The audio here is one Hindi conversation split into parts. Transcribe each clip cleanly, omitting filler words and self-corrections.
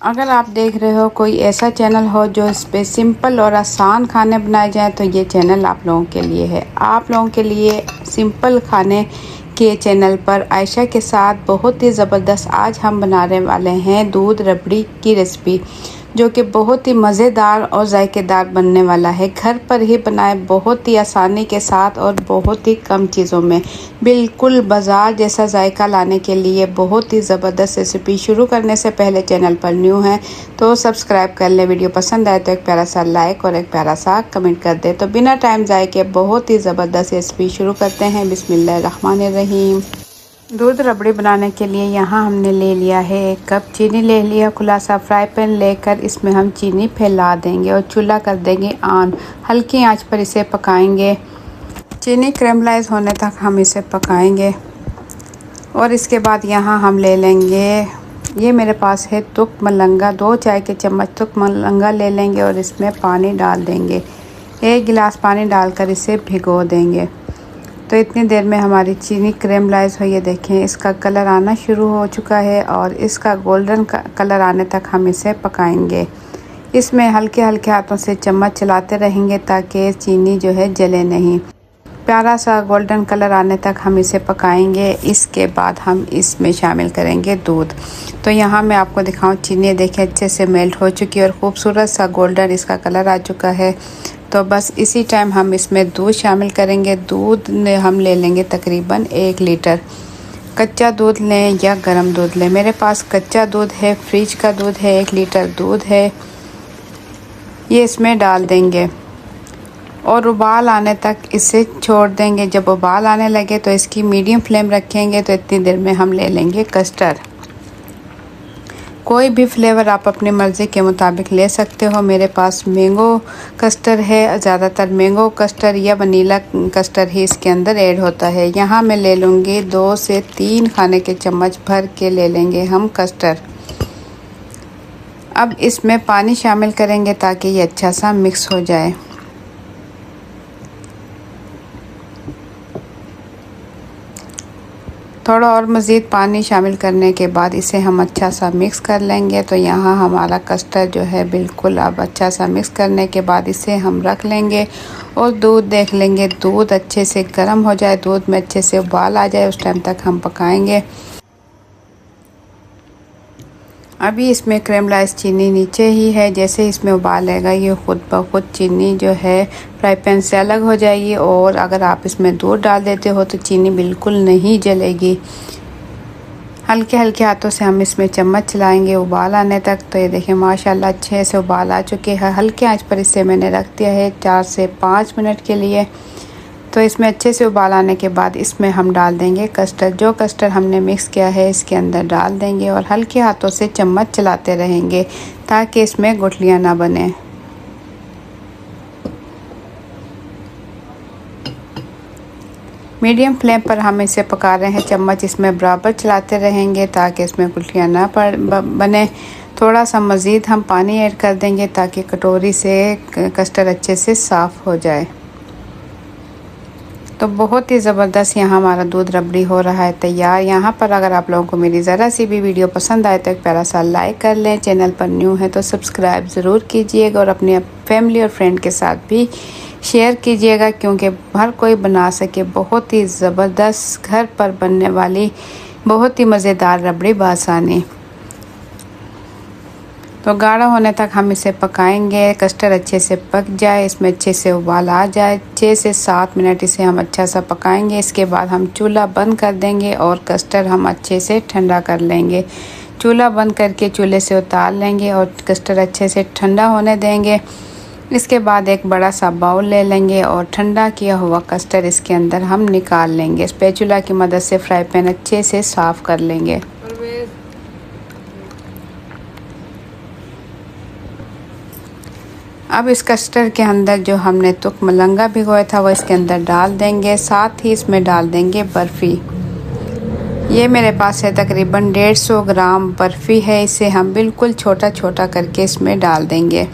अगर आप देख रहे हो कोई ऐसा चैनल हो जो इस पे सिंपल और आसान खाने बनाए जाएं तो ये चैनल आप लोगों के लिए है। आप लोगों के लिए सिंपल खाने के चैनल पर आयशा के साथ बहुत ही ज़बरदस्त आज हम बनाने वाले हैं दूध रबड़ी की रेसिपी, जो कि बहुत ही मज़ेदार और जायकेदार बनने वाला है। घर पर ही बनाए बहुत ही आसानी के साथ और बहुत ही कम चीज़ों में बिल्कुल बाज़ार जैसा जायका लाने के लिए बहुत ही ज़बरदस्त रेसिपी। शुरू करने से पहले चैनल पर न्यू है तो सब्सक्राइब कर ले, वीडियो पसंद आए तो एक प्यारा सा लाइक और एक प्यारा सा कमेंट कर दे। तो बिना टाइम ज़ाय के बहुत ही ज़बरदस्त रेसिपी शुरू करते हैं। बिस्मिल्लाहिर्रहमानिर्रहीम। दूध रबड़ी बनाने के लिए यहाँ हमने ले लिया है 1 कप चीनी ले लिया। खुला सा फ्राई पैन लेकर इसमें हम चीनी फैला देंगे और चूल्हा कर देंगे ऑन। हल्की आंच पर इसे पकाएंगे। चीनी कैरमलाइज होने तक हम इसे पकाएंगे। और इसके बाद यहाँ हम ले लेंगे, ये मेरे पास है तुक मलंगा, 2 चाय के चम्मच तुक मलंगा ले लेंगे और इसमें पानी डाल देंगे। 1 गिलास पानी डालकर इसे भिगो देंगे। तो इतनी देर में हमारी चीनी कैरमलाइज हो, ये देखें इसका कलर आना शुरू हो चुका है और इसका गोल्डन कलर आने तक हम इसे पकाएंगे। इसमें हल्के हल्के हाथों से चम्मच चलाते रहेंगे ताकि चीनी जो है जले नहीं। प्यारा सा गोल्डन कलर आने तक हम इसे पकाएंगे। इसके बाद हम इसमें शामिल करेंगे दूध। तो यहाँ मैं आपको दिखाऊं, चीनी देखें अच्छे से मेल्ट हो चुकी है और ख़ूबसूरत सा गोल्डन इसका कलर आ चुका है। तो बस इसी टाइम हम इसमें दूध शामिल करेंगे। दूध हम ले लेंगे तकरीबन 1 लीटर। कच्चा दूध लें या गर्म दूध लें, मेरे पास कच्चा दूध है, फ्रिज का दूध है, 1 लीटर दूध है। ये इसमें डाल देंगे और उबाल आने तक इसे छोड़ देंगे। जब उबाल आने लगे तो इसकी मीडियम फ्लेम रखेंगे। तो इतनी देर में हम ले लेंगे कस्टर्ड। कोई भी फ्लेवर आप अपनी मर्ज़ी के मुताबिक ले सकते हो। मेरे पास मैंगो कस्टर्ड है, ज़्यादातर मैंगो कस्टर्ड या वनीला कस्टर्ड ही इसके अंदर ऐड होता है। यहाँ मैं ले लूँगी 2 से 3 खाने के चम्मच भर के ले लेंगे हम कस्टर्ड। अब इसमें पानी शामिल करेंगे ताकि ये अच्छा सा मिक्स हो जाए। थोड़ा और मज़ीद पानी शामिल करने के बाद इसे हम अच्छा सा मिक्स कर लेंगे। तो यहाँ हमारा कस्टर्ड जो है बिल्कुल अब अच्छा सा मिक्स करने के बाद इसे हम रख लेंगे और दूध देख लेंगे। दूध अच्छे से गर्म हो जाए, दूध में अच्छे से उबाल आ जाए, उस टाइम तक हम पकाएंगे। अभी इसमें कैरमलाइज चीनी नीचे ही है, जैसे इसमें उबाल आएगा ये ख़ुद ब खुद चीनी जो है फ्राई पैन से अलग हो जाएगी। और अगर आप इसमें दूध डाल देते हो तो चीनी बिल्कुल नहीं जलेगी। हल्के हल्के हाथों से हम इसमें चम्मच चलाएंगे उबाल आने तक। तो ये देखें माशाल्लाह अच्छे से उबाल आ चुके हैं। हल्के आंच पर इसे मैंने रख दिया है 4 से 5 मिनट के लिए। तो इसमें अच्छे से उबाल आने के बाद इसमें हम डाल देंगे कस्टर्ड। जो कस्टर्ड हमने मिक्स किया है इसके अंदर डाल देंगे और हल्के हाथों से चम्मच चलाते रहेंगे ताकि इसमें गुठलियाँ ना बने। मीडियम फ्लेम पर हम इसे पका रहे हैं। चम्मच इसमें बराबर चलाते रहेंगे ताकि इसमें गुठलियाँ ना बने। थोड़ा सा मज़ीद हम पानी ऐड कर देंगे ताकि कटोरी से कस्टर्ड अच्छे से साफ़ हो जाए। तो बहुत ही ज़बरदस्त यहाँ हमारा दूध रबड़ी हो रहा है तैयार। यहाँ पर अगर आप लोगों को मेरी ज़रा सी भी वीडियो पसंद आए तो एक प्यारा सा लाइक कर लें। चैनल पर न्यू है तो सब्सक्राइब ज़रूर कीजिएगा और अपनी फैमिली और फ्रेंड के साथ भी शेयर कीजिएगा, क्योंकि हर कोई बना सके बहुत ही ज़बरदस्त घर पर बनने वाली बहुत ही मज़ेदार रबड़ी बासानी। तो गाढ़ा होने तक हम इसे पकाएंगे। कस्टर्ड अच्छे से पक जाए, इसमें अच्छे से उबाल आ जाए, 6 से 7 मिनट इसे हम अच्छा सा पकाएंगे। इसके बाद हम चूल्हा बंद कर देंगे और कस्टर्ड हम अच्छे से ठंडा कर लेंगे। चूल्हा बंद करके चूल्हे से उतार लेंगे और कस्टर्ड अच्छे से ठंडा होने देंगे। इसके बाद एक बड़ा सा बाउल ले लेंगे और ठंडा किया हुआ कस्टर्ड इसके अंदर हम निकाल लेंगे। स्पैचुला की मदद से फ्राई पैन अच्छे से साफ़ कर लेंगे। अब इस कस्टर्ड के अंदर जो हमने तुक मलंगा भिगोया था वो इसके अंदर डाल देंगे। साथ ही इसमें डाल देंगे बर्फ़ी। ये मेरे पास है तकरीबन 150 ग्राम बर्फ़ी है। इसे हम बिल्कुल छोटा छोटा करके इसमें डाल देंगे।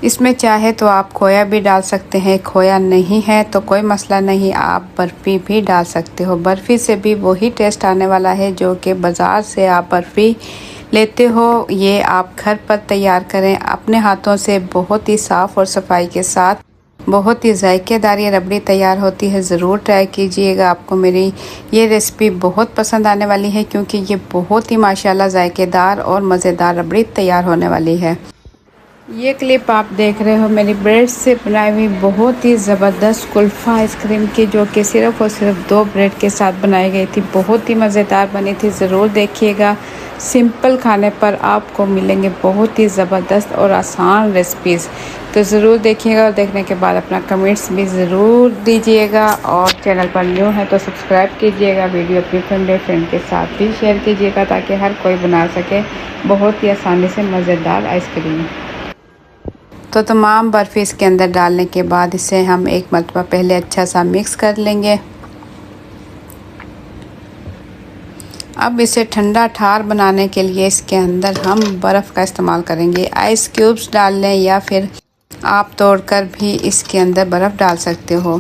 इसमें चाहे तो आप खोया भी डाल सकते हैं, खोया नहीं है तो कोई मसला नहीं, आप बर्फ़ी भी डाल सकते हो। बर्फ़ी से भी वही टेस्ट आने वाला है जो कि बाज़ार से आप बर्फ़ी लेते हो। ये आप घर पर तैयार करें अपने हाथों से, बहुत ही साफ़ और सफाई के साथ बहुत ही जायकेदार ये रबड़ी तैयार होती है। ज़रूर ट्राई कीजिएगा, आपको मेरी ये रेसिपी बहुत पसंद आने वाली है क्योंकि ये बहुत ही माशाल्लाह जायकेदार और मज़ेदार रबड़ी तैयार होने वाली है। ये क्लिप आप देख रहे हो मेरी ब्रेड से बनाई हुई बहुत ही ज़बरदस्त कुल्फ़ा आइसक्रीम की, जो कि सिर्फ़ और सिर्फ 2 ब्रेड के साथ बनाई गई थी। बहुत ही मज़ेदार बनी थी, ज़रूर देखिएगा। सिंपल खाने पर आपको मिलेंगे बहुत ही ज़बरदस्त और आसान रेसिपीज़, तो ज़रूर देखिएगा और देखने के बाद अपना कमेंट्स भी ज़रूर दीजिएगा। और चैनल पर न्यू है तो सब्सक्राइब कीजिएगा। वीडियो अपनी फैमिली फ्रेंड के साथ भी शेयर कीजिएगा ताकि हर कोई बना सके बहुत ही आसानी से मज़ेदार आइसक्रीम। तो तमाम बर्फ़ी इसके अंदर डालने के बाद इसे हम एक मरतबा पहले अच्छा सा मिक्स कर लेंगे। अब इसे ठंडा ठार बनाने के लिए इसके अंदर हम बर्फ़ का इस्तेमाल करेंगे। आइस क्यूब्स डाल लें या फिर आप तोड़कर भी इसके अंदर बर्फ़ डाल सकते हो।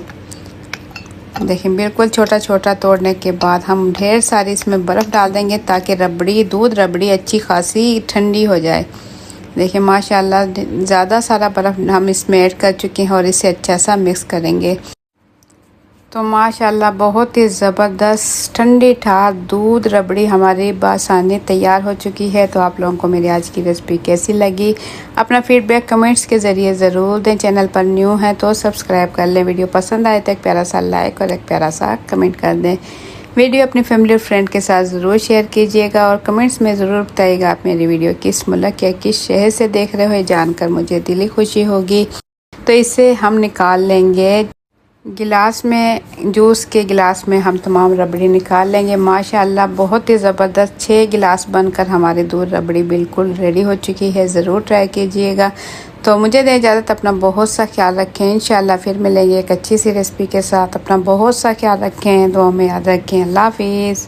देखिए बिल्कुल छोटा छोटा तोड़ने के बाद हम ढेर सारी इसमें बर्फ़ डाल देंगे ताकि रबड़ी दूध रबड़ी अच्छी खासी ठंडी हो जाए। देखिए माशाल्लाह ज़्यादा सारा बर्फ़ हम इसमें ऐड कर चुके हैं और इसे अच्छा सा मिक्स करेंगे। तो माशाल्लाह बहुत ही ज़बरदस्त ठंडी ठार दूध रबड़ी हमारी बासानी तैयार हो चुकी है। तो आप लोगों को मेरी आज की रेसिपी कैसी लगी, अपना फीडबैक कमेंट्स के ज़रिए ज़रूर दें। चैनल पर न्यू है तो सब्सक्राइब कर लें। वीडियो पसंद आए तो एक प्यारा सा लाइक और एक प्यारा सा कमेंट कर दें। वीडियो अपनी फैमिली और फ्रेंड के साथ ज़रूर शेयर कीजिएगा और कमेंट्स में ज़रूर बताइएगा आप मेरी वीडियो किस मुल्क या किस शहर से देख रहे हो, जानकर मुझे दिली खुशी होगी। तो इसे हम निकाल लेंगे गिलास में, जूस के गिलास में हम तमाम रबड़ी निकाल लेंगे। माशाल्लाह बहुत ही ज़बरदस्त 6 गिलास बनकर हमारी दूध रबड़ी बिल्कुल रेडी हो चुकी है। ज़रूर ट्राई कीजिएगा। तो मुझे दें इजाज़त, अपना बहुत सा ख्याल रखें। इंशाल्लाह फिर मिलेंगे एक अच्छी सी रेसिपी के साथ। अपना बहुत सा ख्याल रखें, दुआ में याद रखें। अल्लाह हाफिज़।